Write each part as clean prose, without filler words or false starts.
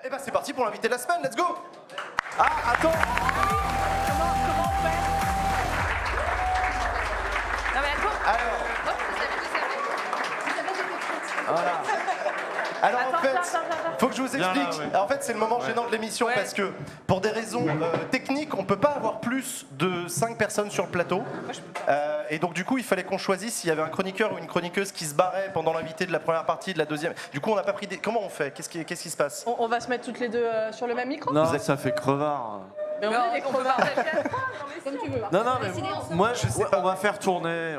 Et ben c'est parti pour l'invité de la semaine, let's go. Ah, attends. Comment on fait? Non mais attends. Alors, voilà. Alors en fait, faut que je vous explique. Bien là, ouais. En fait, c'est le moment gênant de l'émission Ouais. parce que pour des raisons techniques, on peut pas avoir plus de 5 personnes sur le plateau. Et donc du coup, il fallait qu'on choisisse s'il y avait un chroniqueur ou une chroniqueuse qui se barrait pendant l'invité de la première partie, de la deuxième. Du coup, on n'a pas pris des... Comment on fait? Qu'est-ce qui se passe? On va se mettre toutes les deux sur le même micro? Non, ça fait crevard. Mais on est des on peut crevards. partager. Comme tu veux. Non, mais moi, je sais pas. On va faire tourner.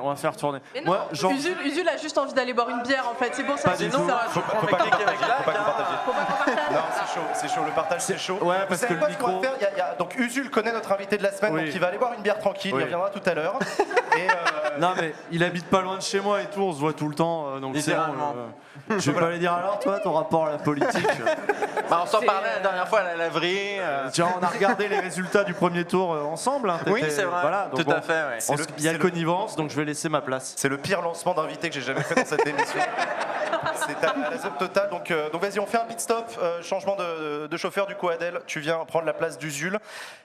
Mais non. Moi, genre. Usul a juste envie d'aller boire une bière en fait, c'est pour ça. Pas du Sinon, tout. ça va. Faut pas que vous partagiez. Faut pas que vous partagiez. Faut pas qu'on partage. Non, c'est chaud, le partage c'est chaud. Ouais, Vous parce savez que pas le ce qu'on va micro- faire. Donc Usul connaît notre invité de la semaine, Oui. donc il va aller boire une bière tranquille, Oui. il reviendra tout à l'heure. Et Non, mais il habite pas loin de chez moi et tout, on se voit tout le temps, donc c'est bon. Littéralement. Je vais pas aller dire alors, toi, ton rapport à la politique. Bah, on s'en parlait la dernière fois à la laverie. Tiens, on a regardé les résultats du premier tour ensemble. Hein, Oui, t'étais- c'est vrai. Voilà, donc Tout à fait, ouais. Il y a connivence, donc je vais laisser ma place. c'est le pire lancement d'invité que j'ai jamais fait dans cette émission. C'est à la zone totale. Donc vas-y, on fait un pit stop, changement de chauffeur. Du coup, Adèle, tu viens prendre la place d'Usul.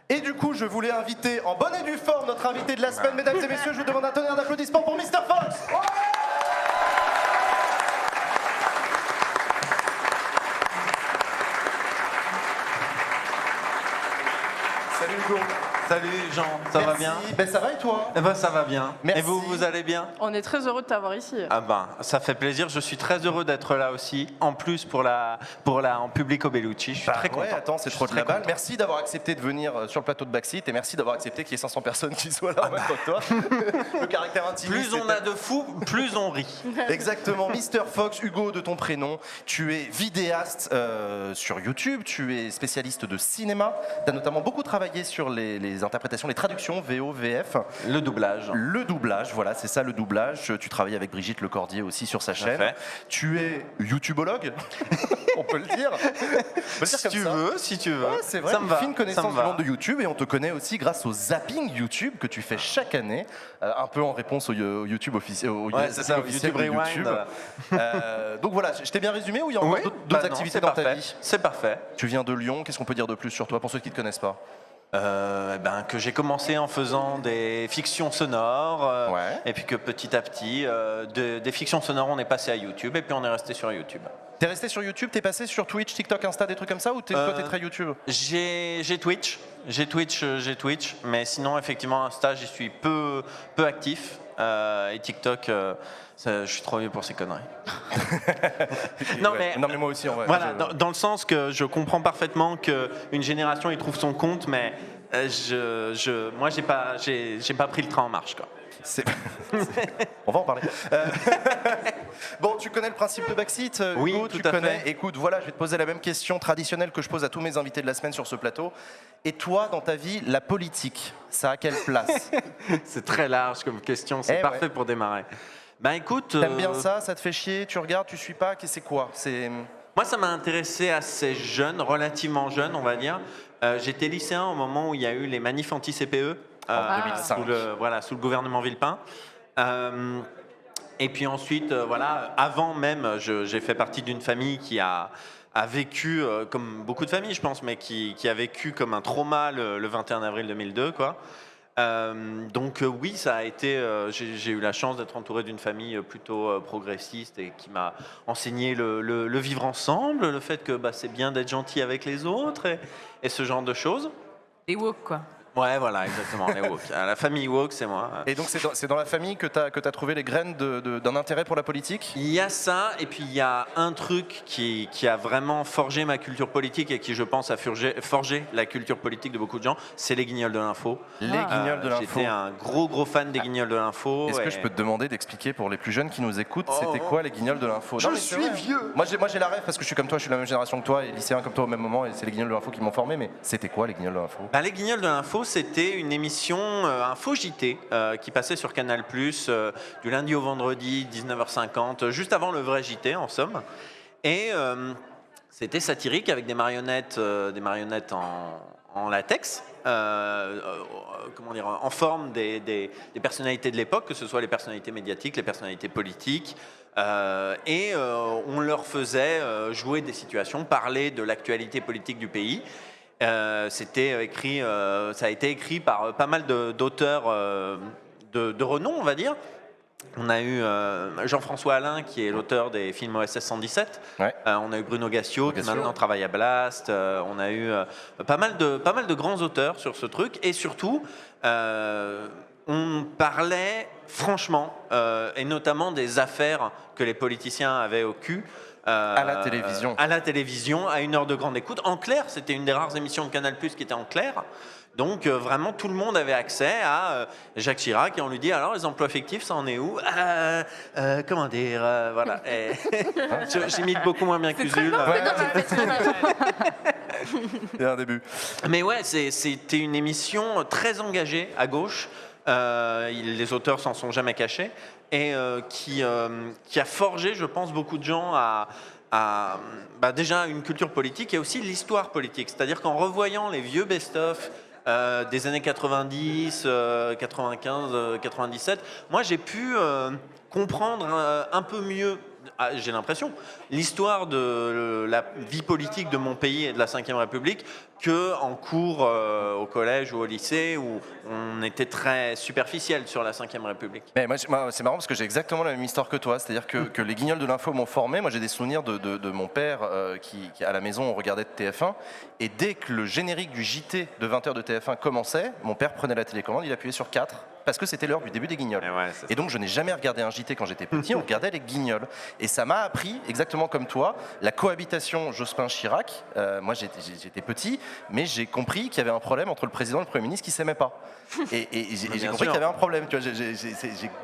Et du coup, je voulais inviter en bonne et due forme notre invité de la semaine. Mesdames et messieurs, je vous demande un tonnerre d'applaudissements pour Mr. Fox. Salut Hugo. Salut Jean, ça va Merci. bien? Ben, ça va et toi? Eh ben ça va bien. Merci. Et vous, vous allez bien? On est très heureux de t'avoir ici. Ah ben, ça fait plaisir. Je suis très heureux d'être là aussi. En plus pour la en public au Bellucci, je suis très content. Ouais, attends, c'est Je trop suis de la très balle. content. Merci d'avoir accepté de venir sur le plateau de Backseat et merci d'avoir accepté qu'il y ait 500 personnes qui soient là en même temps que toi. Le caractère intimiste. Plus on a de fous, plus on rit. Exactement, Mr. Fox, Hugo de ton prénom. Tu es vidéaste sur YouTube, tu es spécialiste de cinéma. Tu as notamment beaucoup travaillé sur les interprétations, les traductions VO, VF. Le doublage. Le doublage, voilà, c'est ça le doublage. Tu travailles avec Brigitte Lecordier aussi sur sa chaîne. fait. Tu es youtubologue, on peut le dire. On peut le dire Si comme tu ça. veux, si tu veux. Ouais, c'est vrai, Ça me une va. fine ça connaissance me du va. monde de YouTube et on te connaît aussi grâce au zapping YouTube que tu fais chaque année, un peu en réponse au YouTube officiel, Ouais, c'est ça, au officiel YouTube de Rewind. Donc voilà, je t'ai bien résumé ou il y a encore Oui, d'autres bah non, activités c'est dans ta parfait. vie? C'est parfait. Tu viens de Lyon, qu'est-ce qu'on peut dire de plus sur toi pour ceux qui ne te connaissent pas? Que j'ai commencé en faisant des fictions sonores, Ouais. et puis que petit à petit, des fictions sonores, on est passé à YouTube, et puis on est resté sur YouTube. T'es resté sur YouTube, t'es passé sur Twitch, TikTok, Insta, des trucs comme ça ou toi t'es très YouTube? J'ai Twitch, mais sinon, effectivement, Insta, j'y suis peu actif, et TikTok, je suis trop vieux pour ces conneries. Non, Ouais. mais- Non mais moi aussi en vrai. Voilà, dans le sens que je comprends parfaitement qu'une génération y trouve son compte, mais moi, j'ai pas pris le train en marche, quoi. On va en parler. Bon, tu connais le principe de Backseat, Hugo, Oui, tu tout à connais. fait. Écoute, voilà, je vais te poser la même question traditionnelle que je pose à tous mes invités de la semaine sur ce plateau. Et toi, dans ta vie, la politique, ça a quelle place? C'est très large comme question, c'est Eh parfait ouais. pour démarrer. Ben écoute, T'aimes bien ça? Ça te fait chier? Tu regardes? Tu suis pas? C'est quoi? moi ça m'a intéressé assez jeune, relativement jeune on va dire. J'étais lycéen au moment où il y a eu les manifs anti-CPE En 2005. sous le gouvernement Villepin. Et puis ensuite, avant même, j'ai fait partie d'une famille qui a vécu, comme beaucoup de familles je pense, mais qui a vécu comme un trauma le 21 avril 2002, quoi. Oui, ça a été. J'ai eu la chance d'être entouré d'une famille plutôt progressiste et qui m'a enseigné le vivre ensemble, le fait que c'est bien d'être gentil avec les autres et ce genre de choses. Des woke quoi. Ouais, voilà, exactement, les woke. La famille woke, c'est moi. Et donc c'est dans la famille que t'as trouvé les graines d'un intérêt pour la politique? Il y a ça, et puis il y a un truc qui a vraiment forgé ma culture politique et qui, je pense, a forgé la culture politique de beaucoup de gens, c'est les Guignols de l'info. Les Guignols de l'info. J'étais un gros fan des Guignols de l'info. Est-ce que et- je peux te demander d'expliquer pour les plus jeunes qui nous écoutent, c'était quoi les Guignols de l'info? Je Non, mais c'est suis vrai. vieux. Moi j'ai la rêve parce que je suis comme toi, je suis de la même génération que toi et lycéen comme toi au même moment et c'est les Guignols de l'info qui m'ont formé, mais c'était quoi les Guignols de l'info? Les Guignols de l'info, c'était une émission, un faux JT qui passait sur Canal+, du lundi au vendredi, 19h50, juste avant le vrai JT en somme. Et c'était satirique avec des marionnettes en latex, comment dire, en forme des personnalités de l'époque, que ce soit les personnalités médiatiques, les personnalités politiques, et on leur faisait jouer des situations, parler de l'actualité politique du pays. C'était écrit, ça a été écrit par pas mal d'auteurs de renom, on va dire. On a eu Jean-François Alain, qui est l'auteur des films OSS 117. Ouais. On a eu Bruno Gassio, qui maintenant travaille à Blast. On a eu pas mal de grands auteurs sur ce truc. Et surtout, on parlait franchement, et notamment des affaires que les politiciens avaient au cul. À la télévision. À la télévision, à une heure de grande écoute. En clair, c'était une des rares émissions de Canal+ qui était en clair. Donc vraiment tout le monde avait accès à Jacques Chirac et on lui dit alors les emplois fictifs ça en est où comment dire voilà. J'imite beaucoup moins bien qu'Usul. C'est un début. Mais ouais, c'était une émission très engagée à gauche. Les auteurs s'en sont jamais cachés et qui a forgé, je pense, beaucoup de gens à déjà une culture politique et aussi l'histoire politique. C'est-à-dire qu'en revoyant les vieux best-of des années 90, 95, 97, moi j'ai pu comprendre un peu mieux, j'ai l'impression, l'histoire de la vie politique de mon pays et de la Ve République qu'en cours au collège ou au lycée où on était très superficiel sur la Ve République. Mais moi, c'est marrant parce que j'ai exactement la même histoire que toi, c'est-à-dire que les Guignols de l'info m'ont formé. Moi j'ai des souvenirs de mon père qui à la maison on regardait de TF1 et dès que le générique du JT de 20h de TF1 commençait, mon père prenait la télécommande, il appuyait sur 4 parce que c'était l'heure du début des Guignols. Et donc je n'ai jamais regardé un JT quand j'étais petit, on regardait les Guignols. Et ça m'a appris, exactement comme toi, la cohabitation Jospin-Chirac. Moi j'étais petit, mais j'ai compris qu'il y avait un problème entre le président et le Premier ministre qui ne s'aimaient pas. Et j'ai compris qu'il y avait un problème. Tu vois,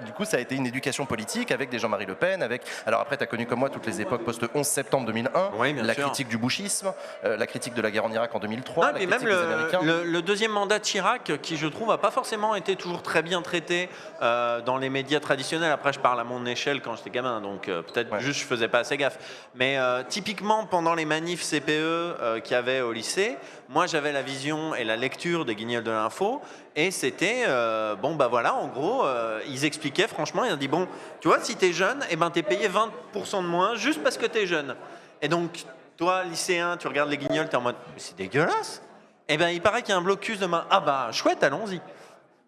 du coup, ça a été une éducation politique avec des Jean-Marie Le Pen. Alors après, tu as connu comme moi toutes les époques post-11 septembre 2001, la critique du bouchisme, la critique de la guerre en Irak en 2003, la critique même des Américains. le deuxième mandat de Chirac, qui je trouve n'a pas forcément été toujours très bien traité dans les médias traditionnels. Après, je parle à mon échelle quand j'étais gamin, donc peut-être juste je faisais pas assez gaffe. Mais typiquement, pendant les manifs CPE qu'il y avait au lycée, moi j'avais la vision et la lecture des Guignols de l'info. Et c'était, en gros, ils expliquaient franchement, ils ont dit, bon, tu vois, si t'es jeune, eh ben, t'es payé 20% de moins juste parce que t'es jeune. Et donc, toi, lycéen, tu regardes les Guignols, t'es en mode, mais c'est dégueulasse. Eh ben, il paraît qu'il y a un blocus demain. Ah bah, chouette, allons-y.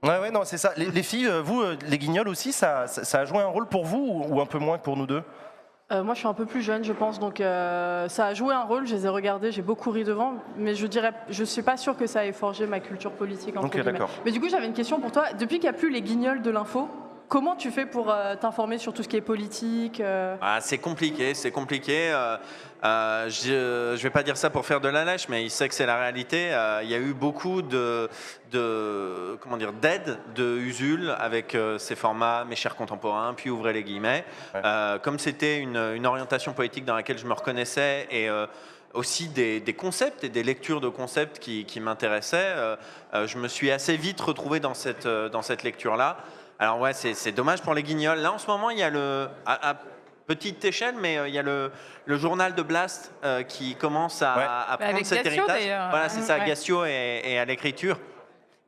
Ouais, non, c'est ça. Les filles, vous, les Guignols aussi, ça a joué un rôle pour vous ou un peu moins que pour nous deux ? Moi, je suis un peu plus jeune, je pense, donc ça a joué un rôle. Je les ai regardés, j'ai beaucoup ri devant, mais je suis pas sûre que ça ait forgé ma culture politique. Entre guillemets. Mais du coup, j'avais une question pour toi. Depuis qu'il n'y a plus les Guignols de l'info, comment tu fais pour t'informer sur tout ce qui est politique C'est compliqué, c'est compliqué. Je vais pas dire ça pour faire de la lèche, mais il sait que c'est la réalité. Il y a eu beaucoup d'aides de Usul avec ces formats Mes chers contemporains, puis ouvrez les guillemets. Comme c'était une orientation politique dans laquelle je me reconnaissais et aussi des concepts et des lectures de concepts qui m'intéressaient, je me suis assez vite retrouvé dans cette lecture-là. Alors ouais, c'est dommage pour les Guignols. Là, en ce moment, il y a à petite échelle, mais il y a le journal de Blast qui commence à prendre cet héritage. Voilà, c'est ça, Gassio et à l'écriture.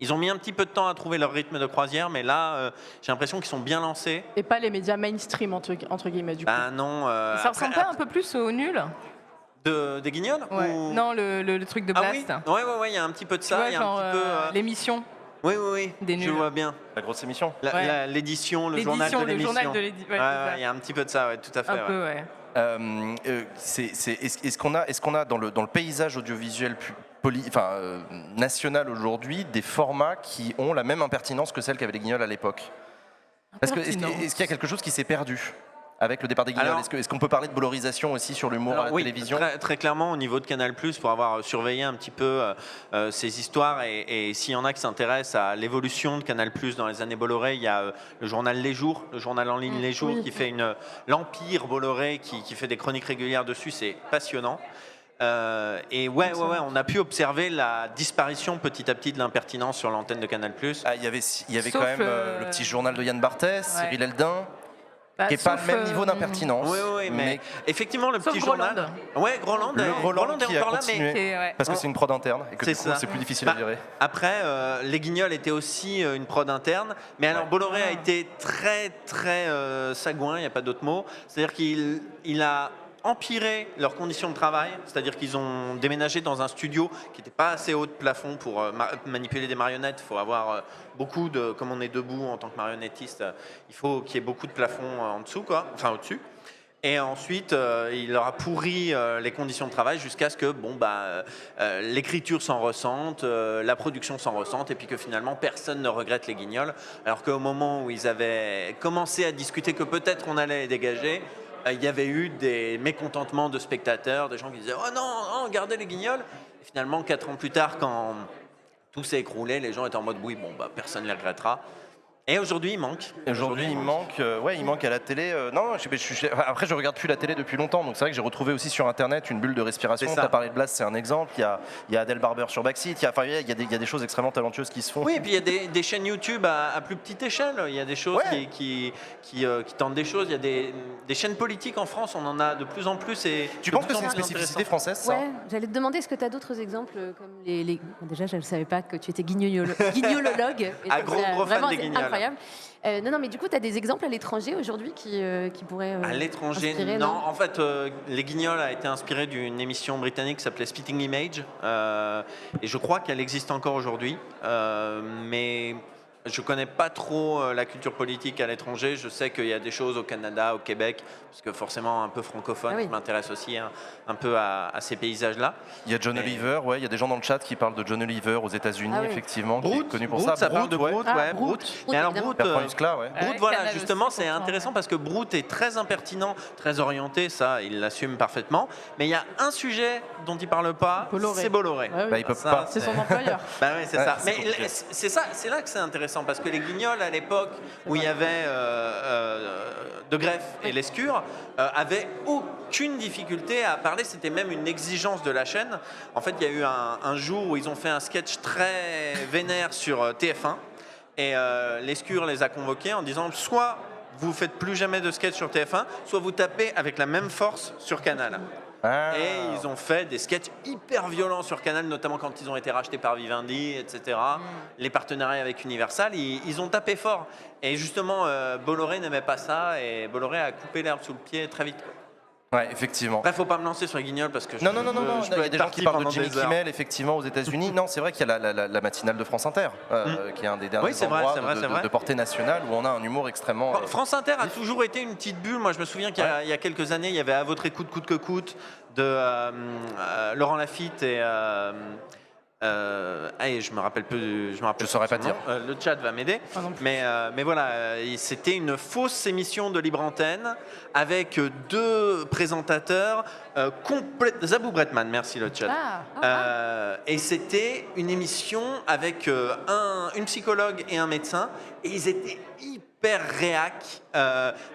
Ils ont mis un petit peu de temps à trouver leur rythme de croisière, mais là, j'ai l'impression qu'ils sont bien lancés. Et pas les médias mainstream, entre guillemets, du coup. Non. Ça ressemble pas un peu plus au nul des Guignols ou... Non, le truc de Blast. Oui, il y a un petit peu de ça. Tu vois, il y a un petit peu, l'émission. Oui, je vois bien. La grosse émission. L'édition, le journal de l'émission. Il y a un petit peu de ça, tout à fait. Un peu, ouais. Est-ce qu'on a dans le paysage audiovisuel national aujourd'hui des formats qui ont la même impertinence que celle qu'avaient les Guignols à l'époque ? Est-ce qu'il y a quelque chose qui s'est perdu avec le départ des Guignols? Est-ce qu'on peut parler de valorisation aussi sur l'humour à la télévision? Très clairement, au niveau de Canal+, pour avoir surveillé un petit peu ces histoires, et s'il y en a qui s'intéressent à l'évolution de Canal+, dans les années Bolloré, il y a le journal Les Jours, le journal en ligne Les Jours, qui fait l'Empire Bolloré, qui fait des chroniques régulières dessus, c'est passionnant. On a pu observer la disparition petit à petit de l'impertinence sur l'antenne de Canal+. Il y avait quand même le petit journal de Yann Barthès, Cyril Eldin. qui n'est pas le même niveau d'impertinence. Oui, mais effectivement, le Sauf petit Groland. journal. Ouais, Groland, Groland est qui a encore là, mais continué, parce que c'est une prod interne et que du coup, c'est plus difficile à gérer. Après, Les Guignols était aussi une prod interne, mais alors Bolloré a été très sagouin, il n'y a pas d'autre mot. C'est-à-dire qu'il a empiré leurs conditions de travail, c'est-à-dire qu'ils ont déménagé dans un studio qui n'était pas assez haut de plafond pour manipuler des marionnettes. Il faut avoir beaucoup de, comme on est debout en tant que marionnettiste, il faut qu'il y ait beaucoup de plafond en dessous, quoi, enfin au-dessus. Et ensuite, il leur a pourri les conditions de travail jusqu'à ce que l'écriture s'en ressente, la production s'en ressente, et puis que finalement personne ne regrette les Guignols. Alors qu'au moment où ils avaient commencé à discuter que peut-être on allait les dégager, il y avait eu des mécontentements de spectateurs, des gens qui disaient « Oh non, gardez les Guignols !» Et finalement, 4 ans plus tard, quand tout s'est écroulé, les gens étaient en mode « Oui, personne ne les regrettera ». Et aujourd'hui, il manque. Aujourd'hui, il manque à la télé. Après, je regarde plus la télé depuis longtemps, donc c'est vrai que j'ai retrouvé aussi sur Internet une bulle de respiration. Tu as parlé de Blast, c'est un exemple. Il y a Adèle Barber sur Backseat. Il y a des choses extrêmement talentueuses qui se font. Oui, et puis il y a des chaînes YouTube à plus petite échelle. Il y a des choses qui tentent des choses. Il y a des chaînes politiques en France, on en a de plus en plus. Et tu penses que c'est une spécificité française, ça? Ouais, j'allais te demander, est-ce que tu as d'autres exemples comme les... Bon, déjà, je ne savais pas que tu étais guignologue. Gros fan des Guignols. Non, mais du coup, tu as des exemples à l'étranger aujourd'hui qui pourraient. À l'étranger, non. En fait, Les Guignols a été inspiré d'une émission britannique qui s'appelait Spitting Image. Et je crois qu'elle existe encore aujourd'hui. Mais je connais pas trop la culture politique à l'étranger. Je sais qu'il y a des choses au Canada, au Québec, parce que forcément un peu francophone, je m'intéresse aussi un peu à ces paysages-là. Il y a John Oliver, il y a des gens dans le chat qui parlent de John Oliver aux États-Unis, effectivement, qui est connu pour Brut, ça. Parle de Brut, Brut. Mais alors Brut, voilà, justement, c'est intéressant parce que Brut est très impertinent, très orienté, ça, il l'assume parfaitement. Mais il y a un sujet dont il parle pas, c'est Bolloré. Il peut pas. C'est son employeur. Oui, c'est ça. Mais c'est là que c'est intéressant parce que les Guignols, à l'époque où il y avait De Greff et Lescure, avaient aucune difficulté à parler. C'était même une exigence de la chaîne. En fait, il y a eu un jour où ils ont fait un sketch très vénère sur TF1 et Lescure les a convoqués en disant soit vous faites plus jamais de sketch sur TF1, soit vous tapez avec la même force sur Canal. Et ils ont fait des sketchs hyper violents sur Canal, notamment quand ils ont été rachetés par Vivendi, etc. Les partenariats avec Universal, ils ont tapé fort. Et justement, Bolloré n'aimait pas ça, et Bolloré a coupé l'herbe sous le pied très vite. Ouais, effectivement. Après, faut pas me lancer sur les Guignols parce que non, il y a des gens qui parlent de Jimmy Kimmel, effectivement, aux États-Unis. Non, c'est vrai qu'il y a la matinale de France Inter, qui est un des derniers endroits de portée nationale où on a un humour extrêmement. France Inter a toujours été une petite bulle. Moi, je me souviens qu'il y a quelques années, il y avait À votre écoute, coûte que coûte de Laurent Lafitte et. Je me rappelle peu. Je saurais pas dire. Le chat va m'aider. Mais voilà, c'était une fausse émission de libre antenne avec 2 présentateurs Zabou Bretman, merci le chat. Et c'était une émission avec une psychologue et un médecin, et ils étaient hyper réac,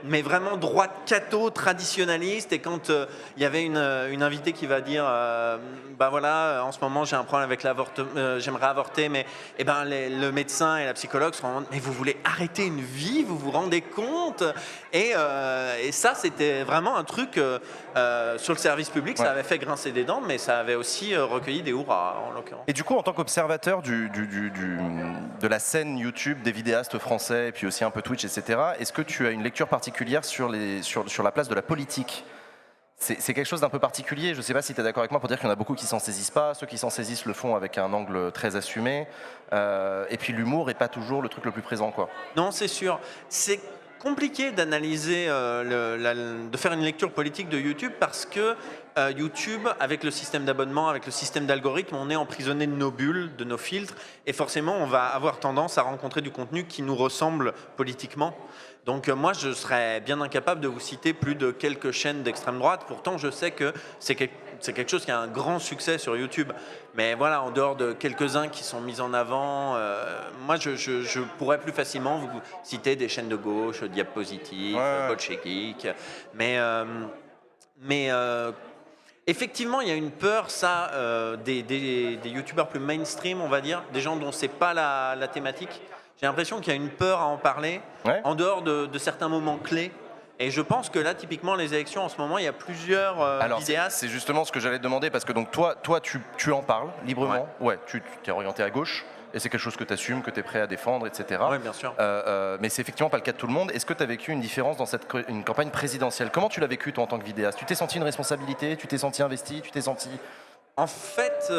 mais vraiment droite catho, traditionnaliste. Et quand il y avait une invitée qui va dire en ce moment j'ai un problème avec l'avortement, j'aimerais avorter, mais le médecin et la psychologue se rendent, mais vous voulez arrêter une vie, vous vous rendez compte? Et ça, c'était vraiment un truc sur le service public, ça avait fait grincer des dents, mais ça avait aussi recueilli des hurrahs en l'occurrence. Et du coup, en tant qu'observateur de la scène YouTube des vidéastes français et puis aussi un peu Twitch, etc., est-ce que tu as une lecture particulière sur la place de la politique? C'est quelque chose d'un peu particulier. Je ne sais pas si tu es d'accord avec moi pour dire qu'il y en a beaucoup qui s'en saisissent pas. Ceux qui s'en saisissent le font avec un angle très assumé. Et puis l'humour n'est pas toujours le truc le plus présent, quoi. Non, c'est sûr. C'est compliqué d'analyser, de faire une lecture politique de YouTube parce que YouTube, avec le système d'abonnement, avec le système d'algorithme, on est emprisonné de nos bulles, de nos filtres, et forcément on va avoir tendance à rencontrer du contenu qui nous ressemble politiquement. Donc moi je serais bien incapable de vous citer plus de quelques chaînes d'extrême droite, pourtant je sais que c'est quelque chose qui a un grand succès sur YouTube. Mais voilà, en dehors de quelques-uns qui sont mis en avant, moi je pourrais plus facilement vous citer des chaînes de gauche, Diapositive, Bolchegeek, mais effectivement, il y a une peur, des youtubeurs plus mainstream, on va dire, des gens dont c'est pas la thématique. J'ai l'impression qu'il y a une peur à en parler, en dehors de certains moments clés. Et je pense que là, typiquement, les élections, en ce moment, il y a plusieurs Alors, vidéastes. c'est justement ce que j'allais te demander, parce que donc toi tu en parles librement. Ouais, tu t'es orienté à gauche. Et c'est quelque chose que tu assumes, que tu es prêt à défendre, etc. Oui, bien sûr. Mais c'est effectivement pas le cas de tout le monde. Est-ce que tu as vécu une différence dans une campagne présidentielle? Comment tu l'as vécu, toi, en tant que vidéaste? Tu t'es senti une responsabilité? Tu t'es senti investi? Tu t'es senti... En fait,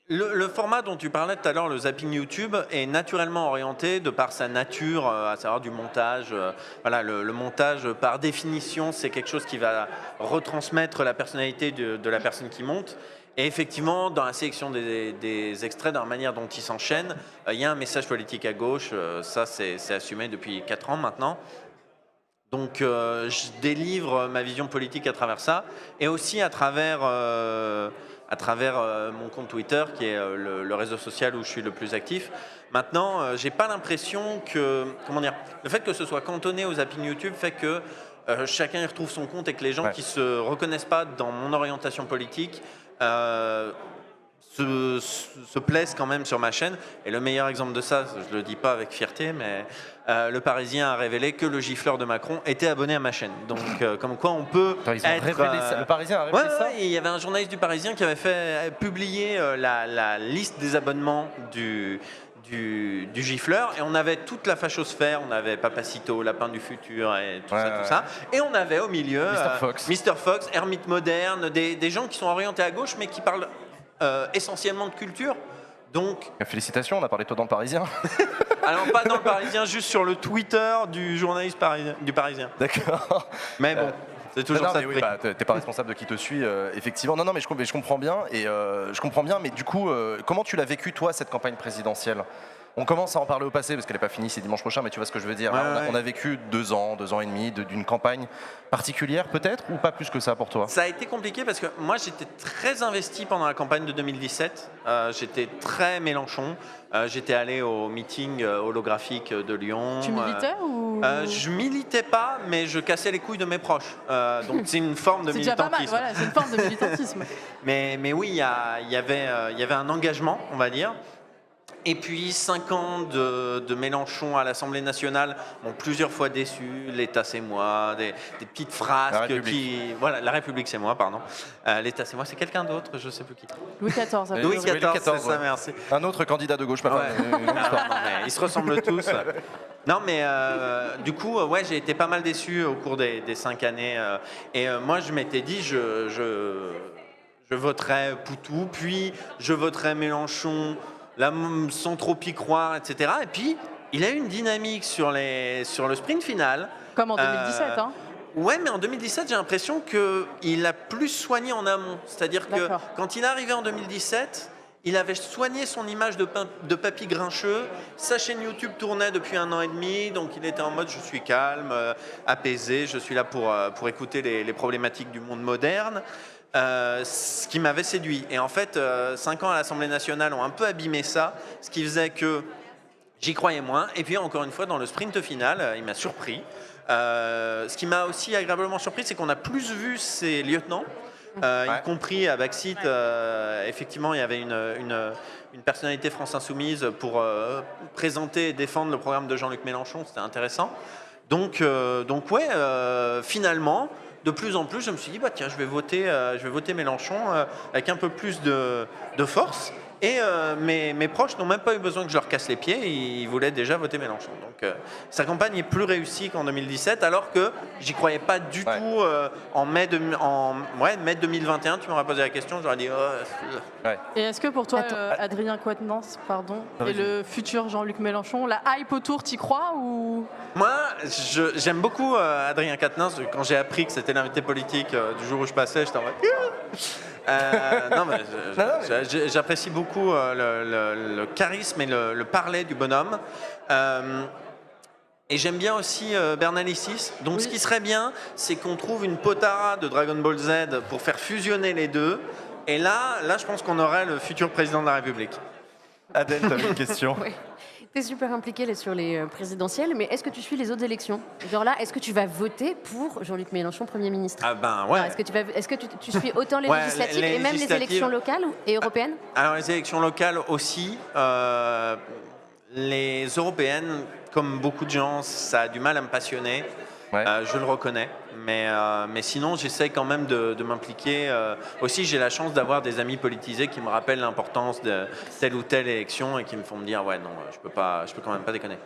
le format dont tu parlais tout à l'heure, le zapping YouTube, est naturellement orienté de par sa nature, à savoir du montage. Voilà, le montage, par définition, c'est quelque chose qui va retransmettre la personnalité de la personne qui monte. Et effectivement, dans la sélection des extraits, dans la manière dont ils s'enchaînent, il y a un message politique à gauche. Ça, c'est assumé depuis 4 ans maintenant. Donc, je délivre ma vision politique à travers ça, et aussi à travers mon compte Twitter, qui est le réseau social où je suis le plus actif. Maintenant, j'ai pas l'impression que, comment dire, le fait que ce soit cantonné aux zapping YouTube fait que chacun y retrouve son compte, et que les gens qui se reconnaissent pas dans mon orientation politique se plaisent quand même sur ma chaîne. Et le meilleur exemple de ça, je le dis pas avec fierté, mais le Parisien a révélé que le gifleur de Macron était abonné à ma chaîne. Donc comme quoi on peut Le Parisien a révélé ça. Il y avait un journaliste du Parisien qui avait fait publier la liste des abonnements du gifleur, et on avait toute la fachosphère, on avait Papacito, Lapin du futur et tout ça, et on avait au milieu Mr. Fox, Hermite Moderne, des gens qui sont orientés à gauche mais qui parlent essentiellement de culture. Donc, félicitations, on a parlé de toi dans le Parisien. alors pas dans le Parisien, juste sur le Twitter du journaliste du Parisien. D'accord. Mais bon. C'est toujours ça. Oui, t'es pas responsable de qui te suit, effectivement. Non, mais je comprends bien. Et je comprends bien. Mais du coup, comment tu l'as vécu, toi, cette campagne présidentielle? On commence à en parler au passé, parce qu'elle n'est pas finie, c'est dimanche prochain, mais tu vois ce que je veux dire. On a vécu 2 ans et demi d'une campagne particulière, peut-être, ou pas plus que ça pour toi? Ça a été compliqué parce que moi, j'étais très investi pendant la campagne de 2017. J'étais très Mélenchon. J'étais allé au meeting holographique de Lyon. Tu militais ou... Je militais pas, mais je cassais les couilles de mes proches. Donc c'est une forme de militantisme. C'est déjà pas mal, voilà, c'est une forme de militantisme. mais oui, il y avait un engagement, on va dire. Et puis 5 ans de Mélenchon à l'Assemblée nationale m'ont plusieurs fois déçu. L'État c'est moi, des petites frasques qui... Voilà, la République c'est moi, pardon. L'État c'est moi, c'est quelqu'un d'autre, je sais plus qui. Louis XIV. Louis XIV, c'est ça, merci. Un autre candidat de gauche, ils se ressemblent tous. Non, mais du coup, j'ai été pas mal déçu au cours des 5 années. Et moi, je m'étais dit, je voterai Poutou, puis je voterai Mélenchon, là, sans trop y croire, etc. Et puis, il a eu une dynamique sur le sprint final. Comme en 2017, hein. Ouais, mais en 2017, j'ai l'impression qu'il a plus soigné en amont. C'est-à-dire que quand il est arrivé en 2017, il avait soigné son image de papy grincheux. Sa chaîne YouTube tournait depuis 1 an et demi, donc il était en mode je suis calme, apaisé, je suis là pour écouter les problématiques du monde moderne. Ce qui m'avait séduit. Et en fait, 5 ans à l'Assemblée nationale ont un peu abîmé ça, ce qui faisait que j'y croyais moins. Et puis encore une fois, dans le sprint final, il m'a surpris. Ce qui m'a aussi agréablement surpris, c'est qu'on a plus vu ses lieutenants, y compris à Backseat. Effectivement, il y avait une personnalité France Insoumise pour présenter et défendre le programme de Jean-Luc Mélenchon. C'était intéressant. Donc finalement, de plus en plus, je me suis dit, tiens, je vais voter Mélenchon avec un peu plus de force. Et mes proches n'ont même pas eu besoin que je leur casse les pieds, ils voulaient déjà voter Mélenchon. Donc sa campagne est plus réussie qu'en 2017, alors que j'y croyais pas du tout en mai 2021. Tu m'aurais posé la question, j'aurais dit... Et est-ce que pour toi, Adrien Quatennens, et le futur Jean-Luc Mélenchon, la hype autour, t'y crois ou... Moi, j'aime beaucoup Adrien Quatennens. Quand j'ai appris que c'était l'invité politique du jour où je passais, j'étais en mode... j'apprécie beaucoup le charisme et le parler du bonhomme. Et j'aime bien aussi Bernalicis. Donc ce qui serait bien, c'est qu'on trouve une potara de Dragon Ball Z pour faire fusionner les deux. Et là, je pense qu'on aurait le futur président de la République. Adèle, tu avais une question. Oui. Tu es super impliqué sur les présidentielles, mais est-ce que tu suis les autres élections? Genre là, est-ce que tu vas voter pour Jean-Luc Mélenchon, Premier ministre? Ah ben ouais. Est-ce que tu suis autant les législatives et même les élections locales et européennes? Alors les élections locales aussi. Les européennes, comme beaucoup de gens, ça a du mal à me passionner. Ouais. Je le reconnais, mais sinon j'essaie quand même de m'impliquer. Aussi, j'ai la chance d'avoir des amis politisés qui me rappellent l'importance de telle ou telle élection et qui me font me dire ouais non, je peux quand même pas déconner.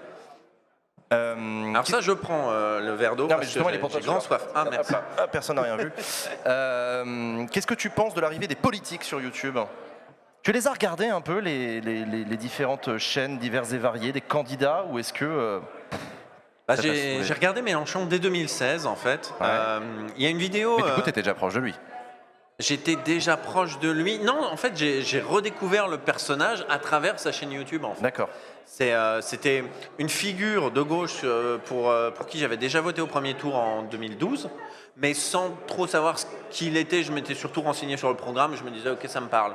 Alors ça, je prends le verre d'eau parce que j'ai grand soif. Ah merci. Personne n'a rien vu. Qu'est-ce que tu penses de l'arrivée des politiques sur YouTube ? Tu les as regardés un peu, les différentes chaînes diverses et variées, des candidats, ou est-ce que... J'ai regardé Mélenchon dès 2016 en fait. Ouais. Il y a une vidéo... Mais du coup, tu étais déjà proche de lui. J'étais déjà proche de lui. Non, en fait, j'ai redécouvert le personnage à travers sa chaîne YouTube. En fait. D'accord. C'était une figure de gauche pour qui j'avais déjà voté au premier tour en 2012, mais sans trop savoir ce qu'il était. Je m'étais surtout renseigné sur le programme. Je me disais, ok, ça me parle.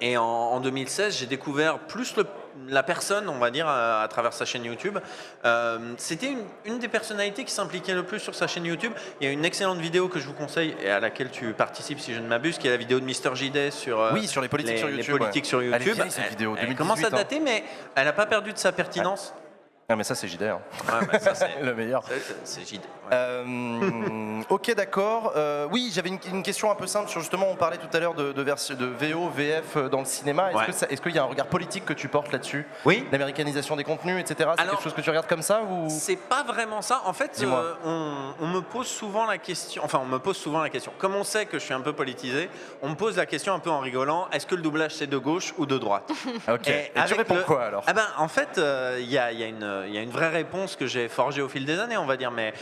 Et en 2016, j'ai découvert plus la personne, on va dire, à travers sa chaîne YouTube. C'était une des personnalités qui s'impliquait le plus sur sa chaîne YouTube. Il y a une excellente vidéo que je vous conseille et à laquelle tu participes, si je ne m'abuse, qui est la vidéo de Mr. JD sur, sur les politiques sur YouTube. Les politiques sur YouTube. Elle est vieille, cette vidéo, 2018, elle commence à dater, mais elle n'a pas perdu de sa pertinence. Ah mais ça c'est JD. Hein. Ouais, ça, c'est le meilleur. C'est JD. Ouais. Ok, d'accord. Oui, j'avais une question un peu simple sur justement, on parlait tout à l'heure de VO, VF dans le cinéma. Est-ce qu'il y a un regard politique que tu portes là-dessus ? Oui. L'américanisation des contenus, etc. C'est quelque chose que tu regardes comme ça ou... C'est pas vraiment ça. En fait, on me pose souvent la question. Enfin, on me pose souvent la question. Comme on sait que je suis un peu politisé, on me pose la question un peu en rigolant. Est-ce que le doublage c'est de gauche ou de droite ? Ok. Et tu réponds quoi alors ? Ah ben, en fait, il y a une vraie réponse que j'ai forgée au fil des années, on va dire, mais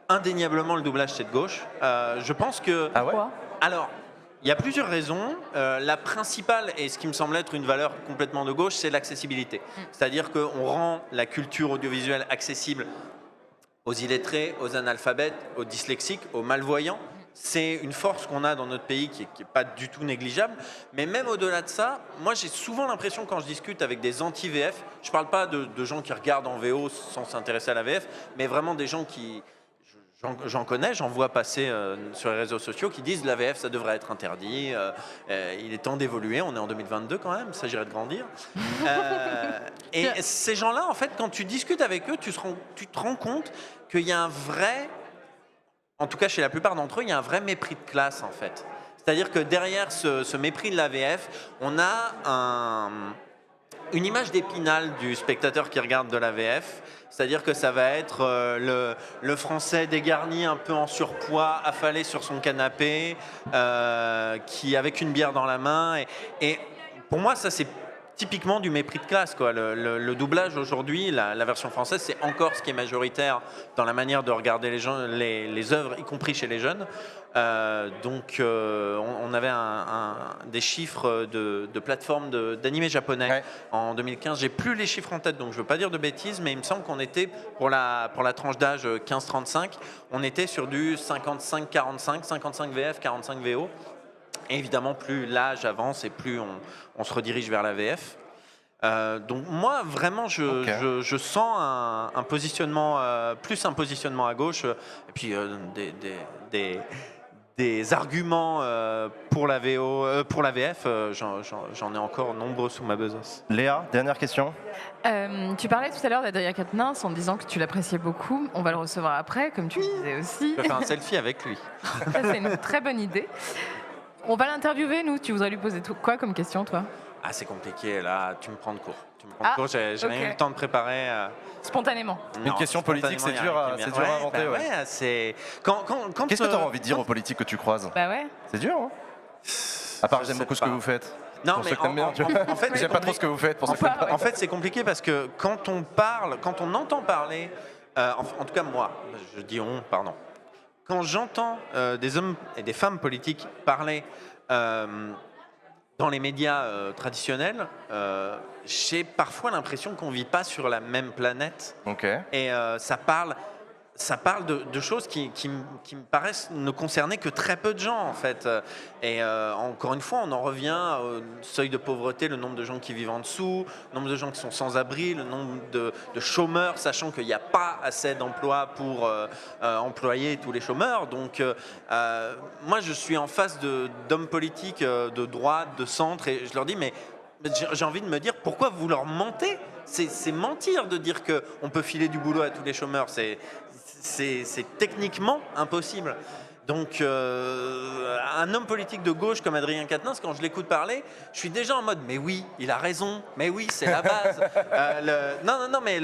indéniablement le doublage c'est de gauche. Je pense que... Ah ouais ? Alors, il y a plusieurs raisons. La principale, et ce qui me semble être une valeur complètement de gauche, c'est l'accessibilité. C'est-à-dire qu'on rend la culture audiovisuelle accessible aux illettrés, aux analphabètes, aux dyslexiques, aux malvoyants. C'est une force qu'on a dans notre pays qui n'est pas du tout négligeable. Mais même au-delà de ça, moi j'ai souvent l'impression quand je discute avec des anti-VF, je ne parle pas de gens qui regardent en VO sans s'intéresser à la VF, mais vraiment des gens qui... J'en connais, j'en vois passer sur les réseaux sociaux qui disent la VF ça devrait être interdit, il est temps d'évoluer, on est en 2022 quand même, il s'agirait de grandir. Et ces gens-là, en fait, quand tu discutes avec eux, tu te rends compte qu'il y a un vrai... En tout cas, chez la plupart d'entre eux, il y a un vrai mépris de classe, en fait. C'est-à-dire que derrière ce mépris de la VF, on a une image d'Épinal du spectateur qui regarde de la VF. C'est-à-dire que ça va être le français dégarni, un peu en surpoids, affalé sur son canapé, qui avec une bière dans la main. Et pour moi, ça, c'est typiquement du mépris de classe, quoi. Le doublage aujourd'hui, la version française, c'est encore ce qui est majoritaire dans la manière de regarder les œuvres, y compris chez les jeunes. Donc, on avait des chiffres de plateformes d'animés japonais en 2015. J'ai plus les chiffres en tête, donc je ne veux pas dire de bêtises, mais il me semble qu'on était, pour la tranche d'âge 15-35, on était sur du 55-45, 55 VF, 45 VO. Et évidemment, plus l'âge avance et plus on se redirige vers la VF. Donc moi, vraiment, je sens un positionnement, plus un positionnement à gauche, et puis des arguments pour la pour la VF, j'en ai encore nombreux sous ma besace. Léa, dernière question. Tu parlais tout à l'heure d'Adrien Quatennens en disant que tu l'appréciais beaucoup. On va le recevoir après, comme tu disais aussi. Je vais faire un selfie avec lui. Ça, c'est une très bonne idée. On va l'interviewer, nous. Tu voudrais lui poser quoi comme question, toi ? Ah, c'est compliqué, là. Tu me prends de court. J'ai rien eu le temps de préparer. Spontanément. Une question politique, c'est dur à inventer. Bah ouais, c'est... Qu'est-ce que tu as envie de dire aux politiques que tu croises ? Bah ouais. C'est dur, hein ? À part, j'aime beaucoup ce que vous faites. Non, pour mais ceux que t'aimes bien, en fait, j'aime pas trop ce que vous faites. Pour ceux que en fait, c'est compliqué parce que quand on entend parler, en tout cas moi, je dis on, pardon. Quand j'entends des hommes et des femmes politiques parler dans les médias traditionnels, j'ai parfois l'impression qu'on ne vit pas sur la même planète. Okay. Et ça parle de choses qui me paraissent ne concerner que très peu de gens, en fait. Et encore une fois, on en revient au seuil de pauvreté, le nombre de gens qui vivent en dessous, le nombre de gens qui sont sans abri, le nombre de chômeurs, sachant qu'il n'y a pas assez d'emplois pour employer tous les chômeurs. Donc, moi, je suis en face d'hommes politiques de droite, de centre, et je leur dis, mais j'ai envie de me dire, pourquoi vous leur mentez ? C'est mentir de dire qu'on peut filer du boulot à tous les chômeurs. c'est techniquement impossible. Donc, un homme politique de gauche comme Adrien Quatennens, quand je l'écoute parler, je suis déjà en mode mais oui, il a raison, mais oui, c'est la base. Non, mais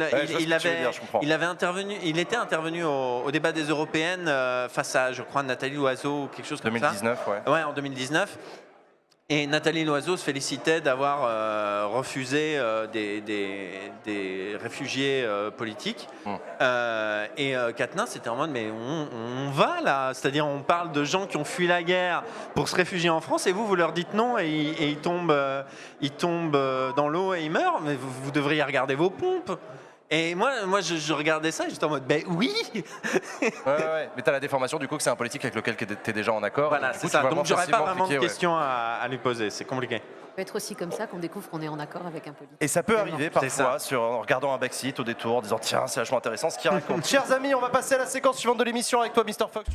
il était intervenu au débat des européennes face à, je crois, Nathalie Loiseau ou quelque chose comme 2019, ça. ouais. Ouais, en 2019. Et Nathalie Loiseau se félicitait d'avoir refusé des réfugiés politiques. Et Quatennens était en mode mais on va là, c'est-à-dire on parle de gens qui ont fui la guerre pour se réfugier en France et vous leur dites non et ils tombent dans l'eau et ils meurent, mais vous devriez regarder vos pompes. Et moi je regardais ça et j'étais en mode, ben oui. Ouais. Mais t'as la déformation du coup que c'est un politique avec lequel t'es déjà en accord. Voilà, c'est ça. Donc j'aurais pas vraiment de questions à lui poser. C'est compliqué. Ça peut être aussi comme ça qu'on découvre qu'on est en accord avec un politique. Et ça peut arriver parfois en regardant un backseat au détour, en disant tiens, c'est vachement intéressant ce qu'il raconte. Chers amis, on va passer à la séquence suivante de l'émission avec toi, Mr. Fox.